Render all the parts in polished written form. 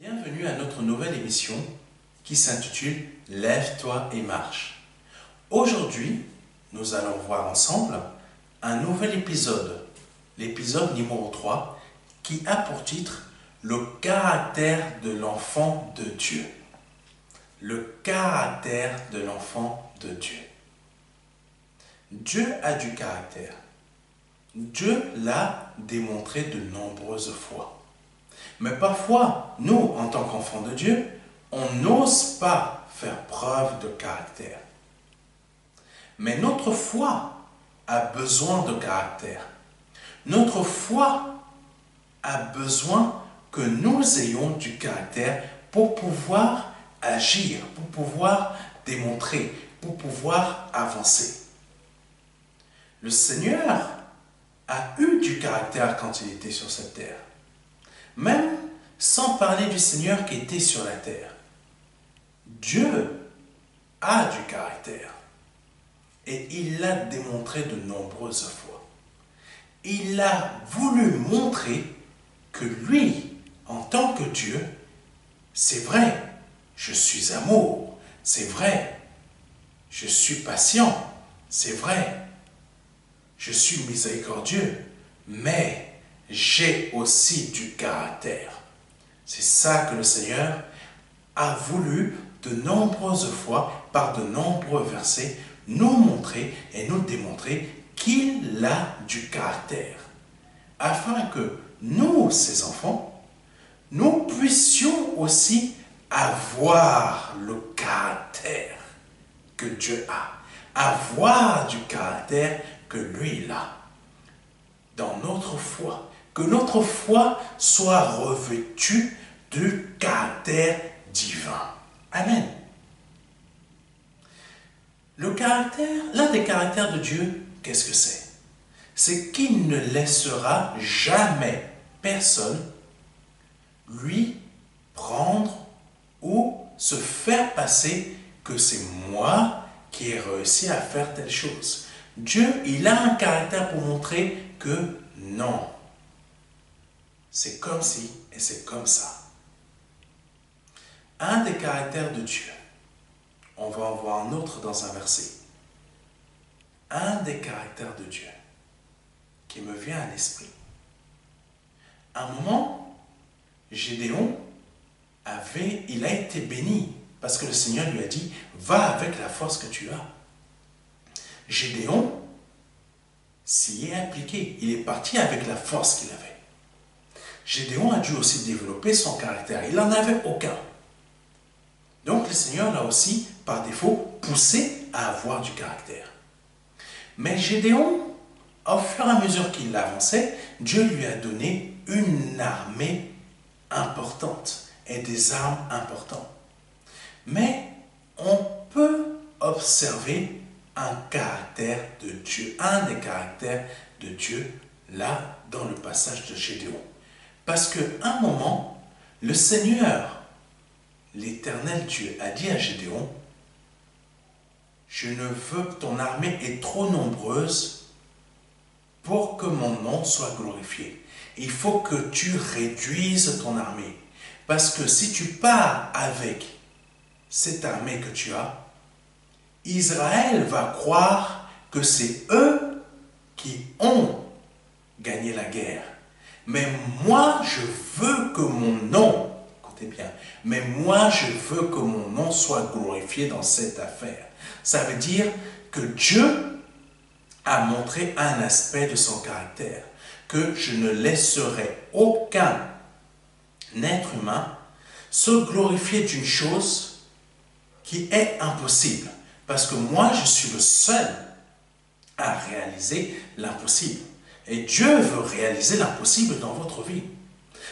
Bienvenue à notre nouvelle émission qui s'intitule « Lève-toi et marche ». Aujourd'hui, nous allons voir ensemble un nouvel épisode, l'épisode numéro 3, qui a pour titre « Le caractère de l'enfant de Dieu ». Le caractère de l'enfant de Dieu. Dieu a du caractère. Dieu l'a démontré de nombreuses fois. Mais parfois, nous, en tant qu'enfants de Dieu, on n'ose pas faire preuve de caractère. Mais notre foi a besoin de caractère. Notre foi a besoin que nous ayons du caractère pour pouvoir agir, pour pouvoir démontrer, pour pouvoir avancer. Le Seigneur a eu du caractère quand il était sur cette terre. Même sans parler du Seigneur qui était sur la terre. Dieu a du caractère. Et il l'a démontré de nombreuses fois. Il a voulu montrer que lui, en tant que Dieu, c'est vrai, je suis amour, c'est vrai, je suis patient, c'est vrai, je suis miséricordieux, mais j'ai aussi du caractère. C'est ça que le Seigneur a voulu de nombreuses fois, par de nombreux versets, nous montrer et nous démontrer qu'il a du caractère. Afin que nous, ses enfants, nous puissions aussi avoir le caractère que Dieu a. Avoir du caractère que lui, il a. Dans notre foi. Que notre foi soit revêtue du caractère divin. Amen. Le caractère, l'un des caractères de Dieu, qu'est-ce que c'est? C'est qu'il ne laissera jamais personne lui prendre ou se faire passer que c'est moi qui ai réussi à faire telle chose. Dieu, il a un caractère pour montrer que non. C'est comme ci et c'est comme ça. Un des caractères de Dieu, on va en voir un autre dans un verset. Un des caractères de Dieu qui me vient à l'esprit. À un moment, Gédéon il a été béni parce que le Seigneur lui a dit « Va avec la force que tu as ». Gédéon s'y est impliqué. Il est parti avec la force qu'il avait. Gédéon a dû aussi développer son caractère. Il n'en avait aucun. Donc le Seigneur l'a aussi, par défaut, poussé à avoir du caractère. Mais Gédéon, au fur et à mesure qu'il avançait, Dieu lui a donné une armée importante et des armes importantes. Mais on peut observer un caractère de Dieu, un des caractères de Dieu, là, dans le passage de Gédéon. Parce qu'à un moment, le Seigneur, l'Éternel Dieu, a dit à Gédéon, « Je ne veux que ton armée est trop nombreuse pour que mon nom soit glorifié. Il faut que tu réduises ton armée. Parce que si tu pars avec cette armée que tu as, Israël va croire que c'est eux qui ont gagné la guerre. Mais moi, je veux que mon nom, écoutez bien, mais moi, je veux que mon nom soit glorifié dans cette affaire. » Ça veut dire que Dieu a montré un aspect de son caractère, que je ne laisserai aucun être humain se glorifier d'une chose qui est impossible. Parce que moi, je suis le seul à réaliser l'impossible. Et Dieu veut réaliser l'impossible dans votre vie.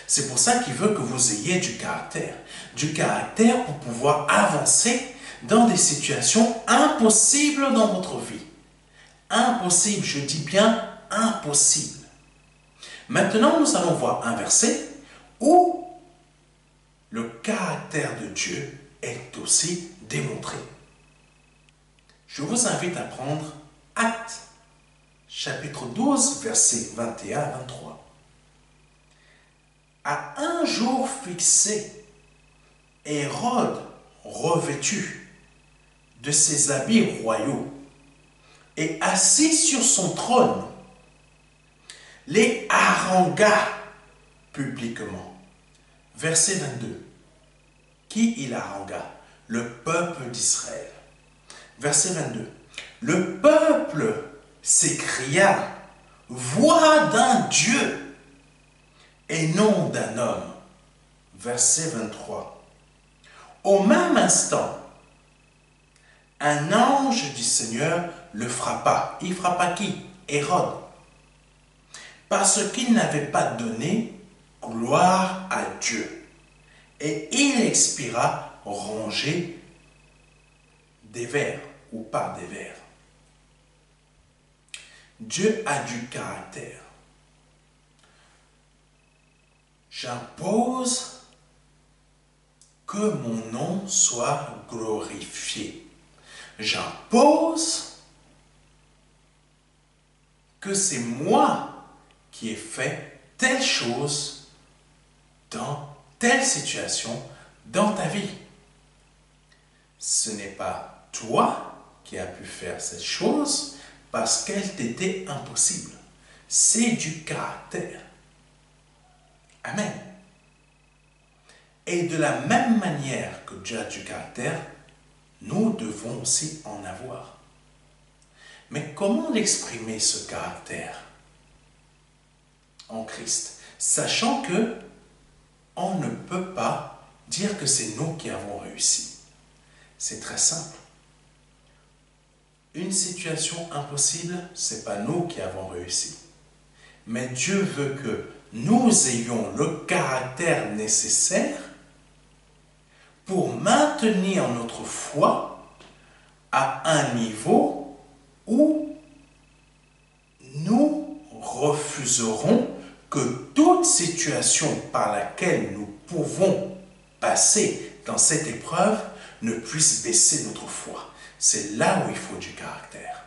C'est pour ça qu'il veut que vous ayez du caractère. Du caractère pour pouvoir avancer dans des situations impossibles dans votre vie. Impossible, je dis bien impossible. Maintenant, nous allons voir un verset où le caractère de Dieu est aussi démontré. Je vous invite à prendre Actes, chapitre 12, versets 21 à 23. À un jour fixé, Hérode, revêtu de ses habits royaux et assis sur son trône, les harangua publiquement. Verset 22. Qui il harangua? Le peuple d'Israël. Verset 22. Le peuple s'écria, voix d'un Dieu et non d'un homme. Verset 23. Au même instant, un ange du Seigneur le frappa. Il frappa qui? Hérode. Parce qu'il n'avait pas donné gloire à Dieu. Et il expira rongé des vers ou par des vers. Dieu a du caractère. J'impose que mon nom soit glorifié. J'impose que c'est moi qui ai fait telle chose dans telle situation dans ta vie. Ce n'est pas toi qui as pu faire cette chose parce qu'elle t'était impossible. C'est du caractère. Amen. Et de la même manière que Dieu a du caractère, nous devons aussi en avoir. Mais comment l'exprimer ce caractère en Christ, sachant que on ne peut pas dire que c'est nous qui avons réussi. C'est très simple. Une situation impossible, ce n'est pas nous qui avons réussi. Mais Dieu veut que nous ayons le caractère nécessaire pour maintenir notre foi à un niveau où nous refuserons que toute situation par laquelle nous pouvons passer dans cette épreuve ne puisse baisser notre foi. C'est là où il faut du caractère.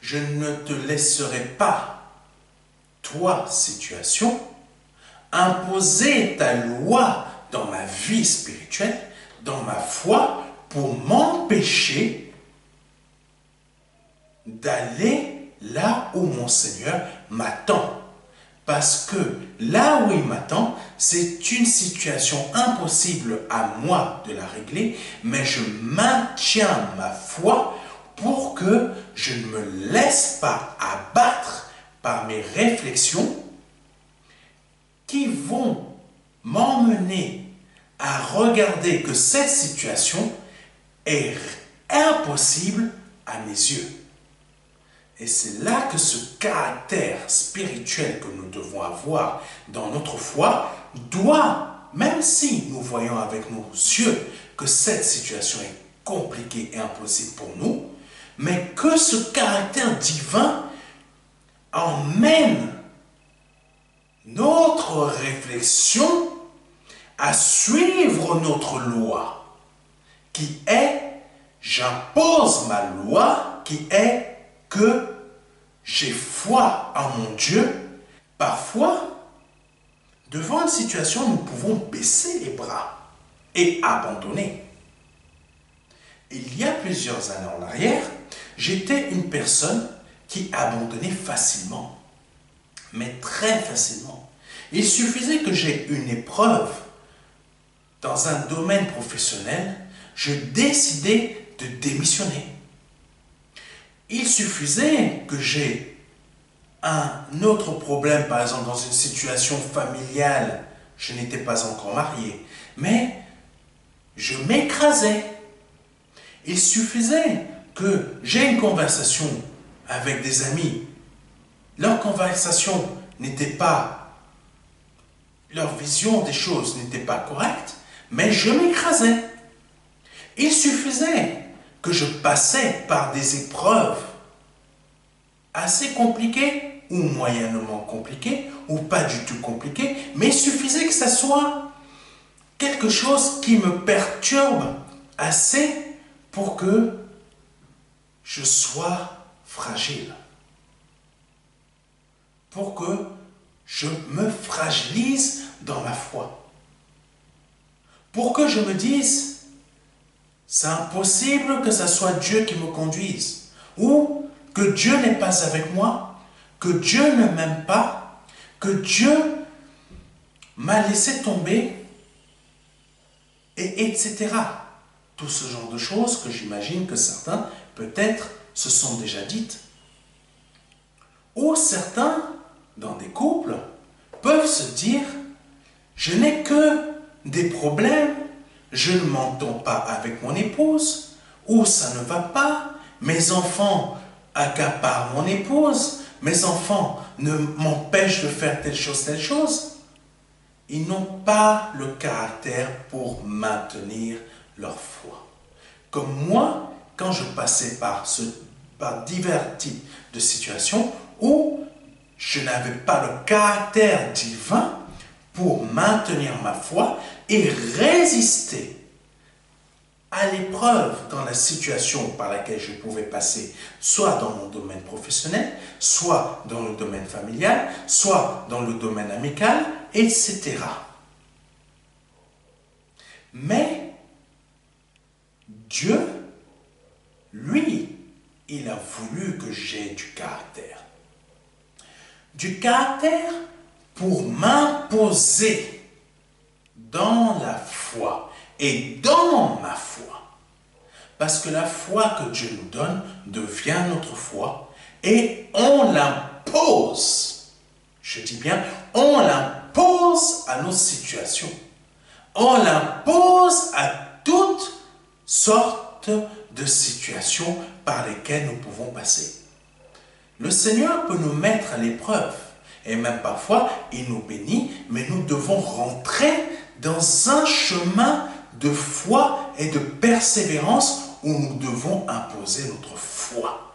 Je ne te laisserai pas, toi, situation, imposer ta loi dans ma vie spirituelle, dans ma foi, pour m'empêcher d'aller là où mon Seigneur m'attend. Parce que là où il m'attend, c'est une situation impossible à moi de la régler, mais je maintiens ma foi pour que je ne me laisse pas abattre par mes réflexions qui vont m'emmener à regarder que cette situation est impossible à mes yeux. Et c'est là que ce caractère spirituel que nous devons avoir dans notre foi doit, même si nous voyons avec nos yeux que cette situation est compliquée et impossible pour nous, mais que ce caractère divin emmène notre réflexion à suivre notre loi, qui est, j'impose ma loi, qui est que j'ai foi en mon Dieu. Parfois, devant une situation, nous pouvons baisser les bras et abandonner. Il y a plusieurs années en arrière, j'étais une personne qui abandonnait facilement, mais très facilement. Il suffisait que j'ai une épreuve dans un domaine professionnel, je décidais de démissionner. Il suffisait que j'ai un autre problème, par exemple dans une situation familiale, je n'étais pas encore marié, mais je m'écrasais. Il suffisait que j'ai une conversation avec des amis. Leur conversation n'était pas, leur vision des choses n'était pas correcte, mais je m'écrasais. Il suffisait que je passais par des épreuves assez compliquées ou moyennement compliquées ou pas du tout compliquées, mais il suffisait que ça soit quelque chose qui me perturbe assez pour que je sois fragile, pour que je me fragilise dans ma foi, pour que je me dise, c'est impossible que ce soit Dieu qui me conduise, ou que Dieu n'est pas avec moi, que Dieu ne m'aime pas, que Dieu m'a laissé tomber, et etc. Tout ce genre de choses que j'imagine que certains, peut-être, se sont déjà dites. Ou certains, dans des couples, peuvent se dire, je n'ai que des problèmes, je ne m'entends pas avec mon épouse, ou ça ne va pas, mes enfants accaparent mon épouse, mes enfants ne m'empêchent de faire telle chose, telle chose. Ils n'ont pas le caractère pour maintenir leur foi. Comme moi, quand je passais par divers types de situations où je n'avais pas le caractère divin pour maintenir ma foi et résister à l'épreuve dans la situation par laquelle je pouvais passer, soit dans mon domaine professionnel, soit dans le domaine familial, soit dans le domaine amical, etc. Mais Dieu, lui, il a voulu que j'aie du caractère. Du caractère pour m'imposer dans la foi et dans ma foi. Parce que la foi que Dieu nous donne devient notre foi et on l'impose. Je dis bien, on l'impose à nos situations. On l'impose à toutes sortes de situations par lesquelles nous pouvons passer. Le Seigneur peut nous mettre à l'épreuve et même parfois il nous bénit, mais nous devons rentrer dans un chemin de foi et de persévérance où nous devons imposer notre foi.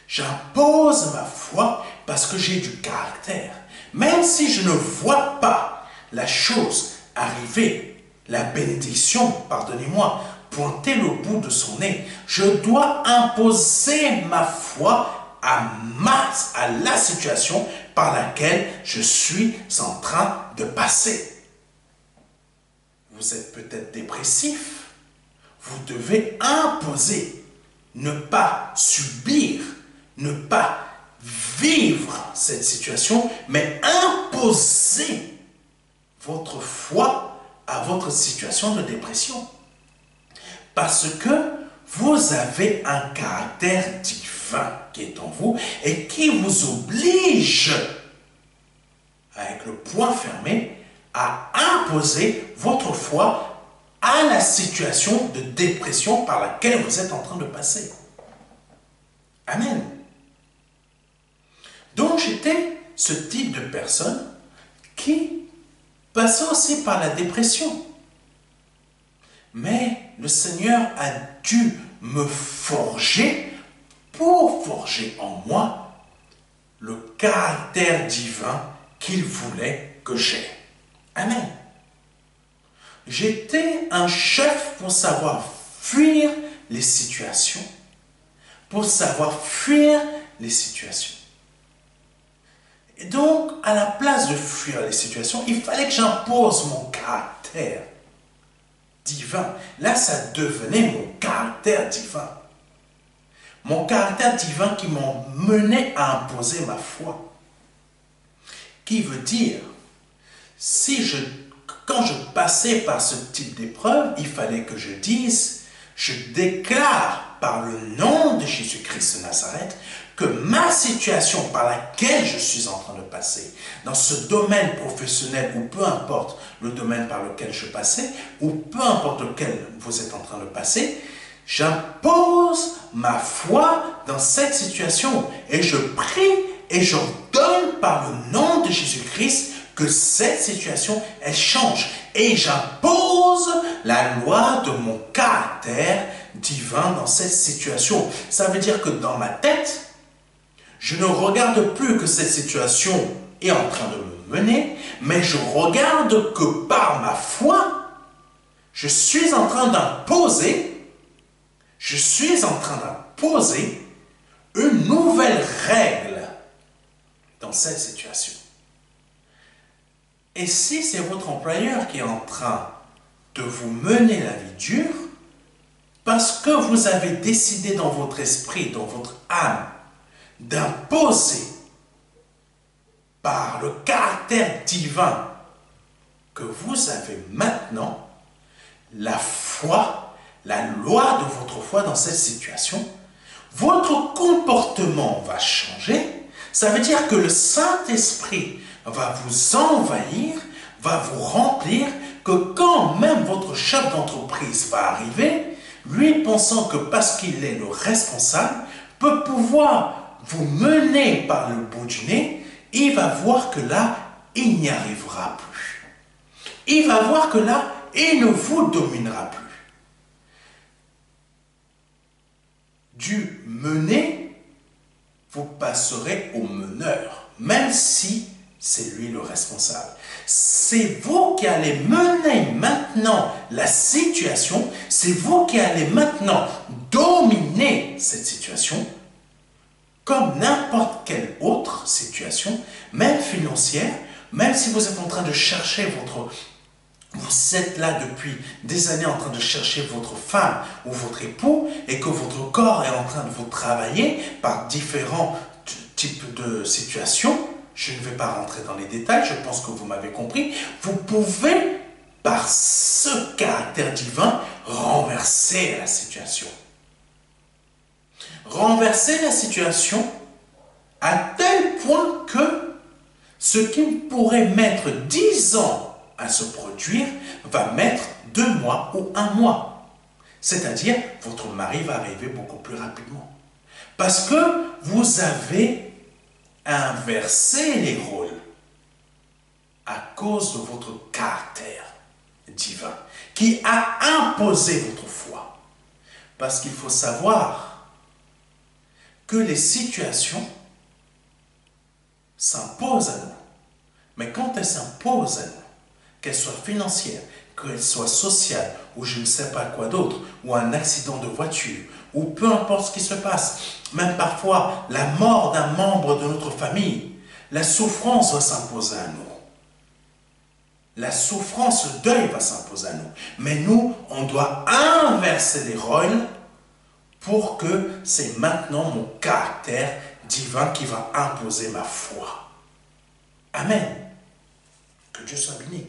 J'impose ma foi parce que j'ai du caractère. Même si je ne vois pas la chose arriver, la bénédiction, pardonnez-moi, pointer le bout de son nez, je dois imposer ma foi à la situation par laquelle je suis en train de passer. Vous êtes peut-être dépressif. Vous devez imposer, ne pas subir, ne pas vivre cette situation, mais imposer votre foi à votre situation de dépression. Parce que vous avez un caractère divin qui est en vous et qui vous oblige, avec le poing fermé, à imposer votre foi à la situation de dépression par laquelle vous êtes en train de passer. Amen. Donc j'étais ce type de personne qui passait aussi par la dépression. Mais le Seigneur a dû me forger pour forger en moi le caractère divin qu'il voulait que j'aie. Amen. J'étais un chef pour savoir fuir les situations. Pour savoir fuir les situations. Et donc, à la place de fuir les situations, il fallait que j'impose mon caractère divin. Là, ça devenait mon caractère divin. Mon caractère divin qui m'emmenait à imposer ma foi. Qui veut dire, quand je passais par ce type d'épreuve, il fallait que je dise, je déclare par le nom de Jésus-Christ de Nazareth que ma situation par laquelle je suis en train de passer, dans ce domaine professionnel ou peu importe le domaine par lequel je passais, ou peu importe lequel vous êtes en train de passer, j'impose ma foi dans cette situation et je prie et j'ordonne par le nom de Jésus-Christ que cette situation, elle change. Et j'impose la loi de mon caractère divin dans cette situation. Ça veut dire que dans ma tête, je ne regarde plus que cette situation est en train de me mener, mais je regarde que par ma foi, je suis en train d'imposer une nouvelle règle dans cette situation. Et si c'est votre employeur qui est en train de vous mener la vie dure parce que vous avez décidé dans votre esprit, dans votre âme, d'imposer par le caractère divin que vous avez maintenant la foi, la loi de votre foi dans cette situation, votre comportement va changer. Ça veut dire que le Saint-Esprit va vous envahir, va vous remplir, que quand même votre chef d'entreprise va arriver, lui pensant que parce qu'il est le responsable, peut pouvoir vous mener par le bout du nez, il va voir que là, il n'y arrivera plus. Il va voir que là, il ne vous dominera plus. Du mener, vous passerez au meneur, même si c'est lui le responsable. C'est vous qui allez mener maintenant la situation, c'est vous qui allez maintenant dominer cette situation, comme n'importe quelle autre situation, même financière, même si vous êtes en train de chercher votre... Vous êtes là depuis des années en train de chercher votre femme ou votre époux et que votre corps est en train de vous travailler par différents types de situations. Je ne vais pas rentrer dans les détails, je pense que vous m'avez compris. Vous pouvez, par ce caractère divin, renverser la situation. Renverser la situation à tel point que ce qui pourrait mettre 10 ans à se produire va mettre 2 mois ou 1 mois. C'est-à-dire, votre mari va arriver beaucoup plus rapidement. Parce que vous avez inversé les rôles à cause de votre caractère divin qui a imposé votre foi. Parce qu'il faut savoir que les situations s'imposent à nous. Mais quand elles s'imposent à nous, qu'elles soient financières, qu'elles soient sociales, ou je ne sais pas quoi d'autre, ou un accident de voiture, ou peu importe ce qui se passe, même parfois la mort d'un membre de notre famille, la souffrance va s'imposer à nous. La souffrance, le deuil va s'imposer à nous. Mais nous, on doit inverser les rôles pour que c'est maintenant mon caractère divin qui va imposer ma foi. Amen. Que Dieu soit béni.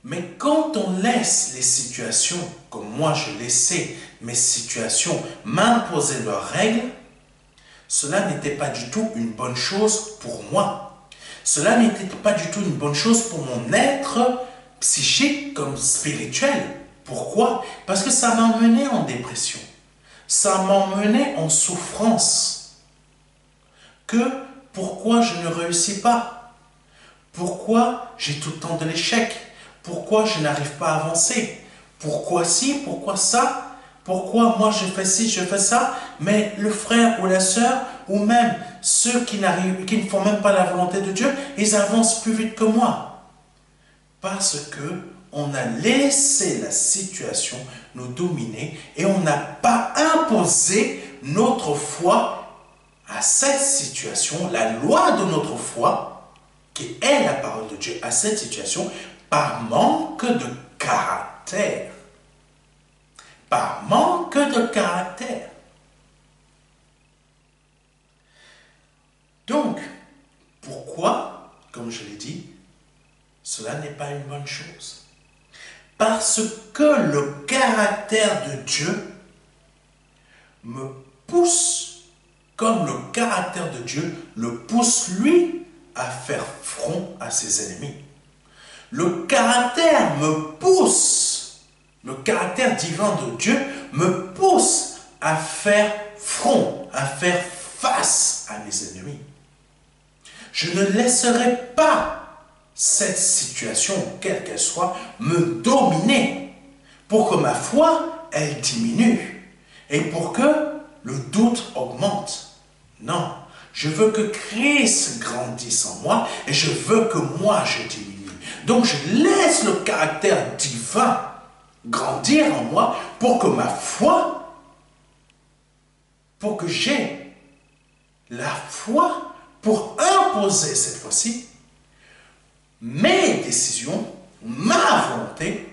Mais quand on laisse les situations, comme moi je laissais mes situations m'imposer leurs règles, cela n'était pas du tout une bonne chose pour moi. Cela n'était pas du tout une bonne chose pour mon être psychique comme spirituel. Pourquoi? Parce que ça m'emmenait en dépression. Ça m'emmenait en souffrance. Que pourquoi je ne réussis pas? Pourquoi j'ai tout le temps de l'échec? Pourquoi je n'arrive pas à avancer? Pourquoi ci? Pourquoi ça? Pourquoi moi je fais ci, je fais ça, mais le frère ou la sœur, ou même ceux qui ne font même pas la volonté de Dieu, ils avancent plus vite que moi? Parce que on a laissé la situation nous dominer et on n'a pas imposé notre foi à cette situation, la loi de notre foi, qui est la parole de Dieu, à cette situation, par manque de caractère. Par manque de caractère. Donc, pourquoi, comme je l'ai dit, cela n'est pas une bonne chose? Parce que le caractère de Dieu me pousse, comme le caractère de Dieu le pousse lui à faire front à ses ennemis. Le caractère me pousse, le caractère divin de Dieu me pousse à faire front, à faire face à mes ennemis. Je ne laisserai pas cette situation, quelle qu'elle soit, me dominer pour que ma foi, elle diminue et pour que le doute augmente. Non, je veux que Christ grandisse en moi et je veux que moi je diminue. Donc je laisse le caractère divin grandir en moi pour que ma foi, pour que j'ai la foi pour imposer cette fois-ci mes décisions, ma volonté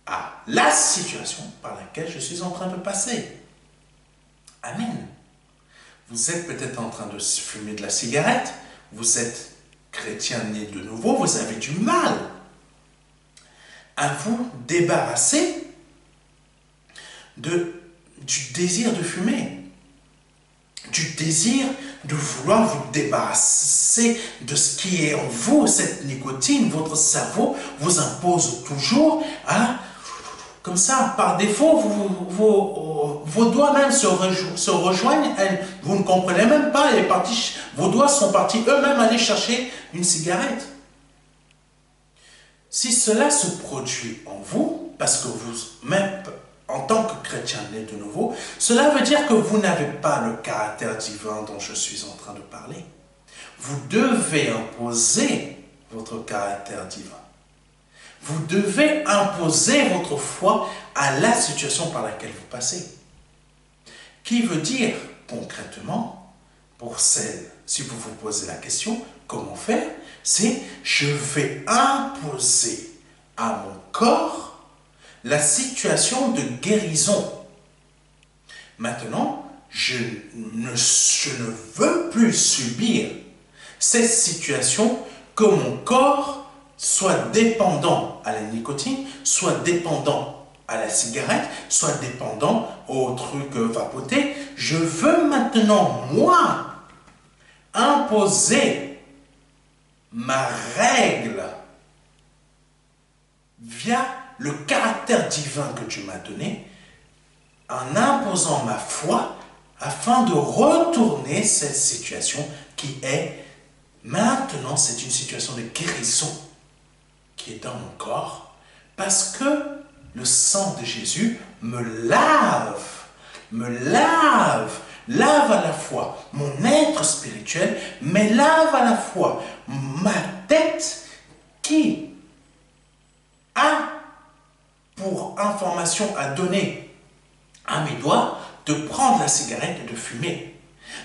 à la situation par laquelle je suis en train de passer. Amen. Vous êtes peut-être en train de fumer de la cigarette, vous êtes chrétien né de nouveau, vous avez du mal à vous débarrasser du désir de fumer, du désir de vouloir vous débarrasser de ce qui est en vous, cette nicotine. Votre cerveau vous impose toujours à, comme ça, par défaut, vos doigts même se rejoignent, vous ne comprenez même pas, vos doigts sont partis eux-mêmes aller chercher une cigarette. Si cela se produit en vous, parce que vous, même en tant que chrétien né de nouveau, cela veut dire que vous n'avez pas le caractère divin dont je suis en train de parler. Vous devez imposer votre caractère divin. Vous devez imposer votre foi à la situation par laquelle vous passez. Qui veut dire concrètement, pour celle, si vous vous posez la question, comment faire? C'est je vais imposer à mon corps la situation de guérison. Maintenant, je ne veux plus subir cette situation que mon corps soit dépendant à la nicotine, soit dépendant à la cigarette, soit dépendant aux trucs vapotés. Je veux maintenant, moi, imposer ma règle via le caractère divin que Dieu m'a donné, en imposant ma foi afin de retourner cette situation qui est maintenant, c'est une situation de guérison qui est dans mon corps parce que le sang de Jésus me lave à la fois mon être spirituel, mais lave à la fois ma tête qui a pour information à donner à mes doigts de prendre la cigarette et de fumer.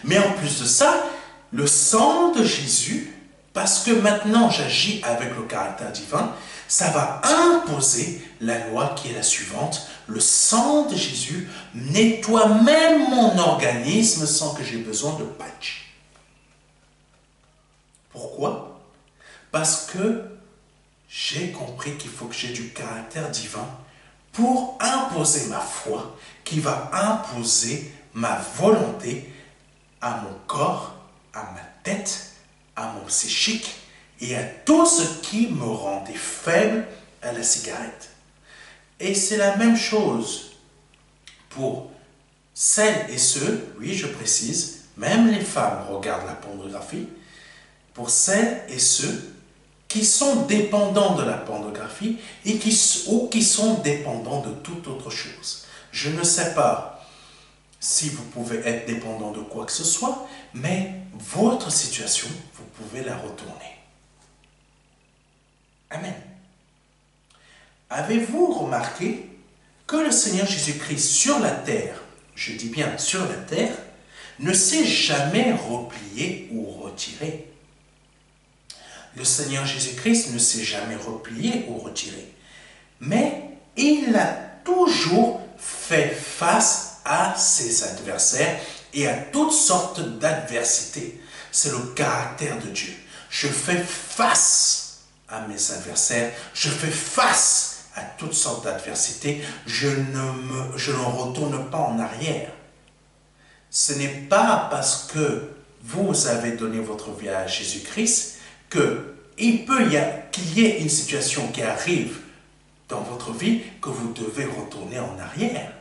Mais en plus de ça, le sang de Jésus, parce que maintenant j'agis avec le caractère divin, ça va imposer la loi qui est la suivante. Le sang de Jésus nettoie même mon organisme sans que j'ai besoin de patch. Pourquoi? Parce que j'ai compris qu'il faut que j'ai du caractère divin pour imposer ma foi, qui va imposer ma volonté à mon corps, à ma tête, à mon psychique et à tout ce qui me rendait faible à la cigarette. Et c'est la même chose pour celles et ceux, oui je précise, même les femmes regardent la pornographie, pour celles et ceux qui sont dépendants de la pornographie et qui sont dépendants de toute autre chose. Je ne sais pas si vous pouvez être dépendant de quoi que ce soit, mais votre situation, vous pouvez la retourner. Amen. Avez-vous remarqué que le Seigneur Jésus-Christ sur la terre, je dis bien sur la terre, ne s'est jamais replié ou retiré? Le Seigneur Jésus-Christ ne s'est jamais replié ou retiré, mais il a toujours fait face à ses adversaires et à toutes sortes d'adversités. C'est le caractère de Dieu. Je fais face à mes adversaires, je fais face à toutes sortes d'adversités, je ne retourne pas en arrière. Ce n'est pas parce que vous avez donné votre vie à Jésus-Christ qu'il y ait une situation qui arrive dans votre vie que vous devez retourner en arrière.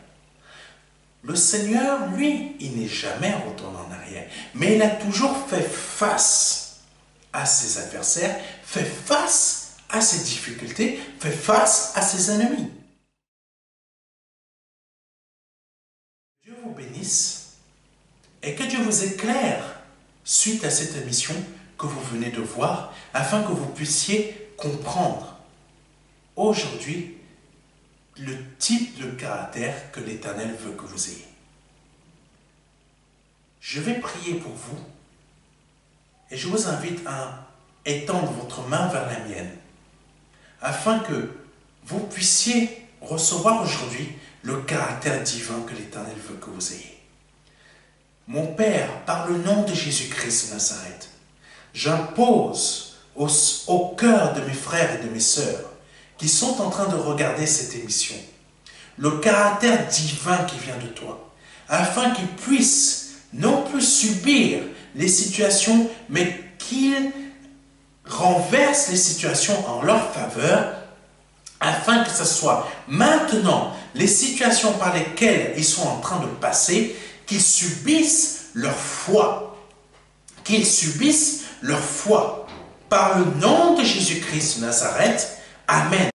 Le Seigneur, lui, il n'est jamais retourné en arrière, mais il a toujours fait face à ses adversaires, fait face à ses difficultés, fait face à ses ennemis. Dieu vous bénisse et que Dieu vous éclaire suite à cette émission que vous venez de voir, afin que vous puissiez comprendre aujourd'hui le type de caractère que l'Éternel veut que vous ayez. Je vais prier pour vous et je vous invite à étendre votre main vers la mienne afin que vous puissiez recevoir aujourd'hui le caractère divin que l'Éternel veut que vous ayez. Mon Père, par le nom de Jésus-Christ de Nazareth, j'impose au cœur de mes frères et de mes sœurs qui sont en train de regarder cette émission le caractère divin qui vient de toi, afin qu'ils puissent non plus subir les situations, mais qu'ils renversent les situations en leur faveur, afin que ce soit maintenant les situations par lesquelles ils sont en train de passer, qu'ils subissent leur foi. Qu'ils subissent leur foi. Par le nom de Jésus-Christ de Nazareth, Amen.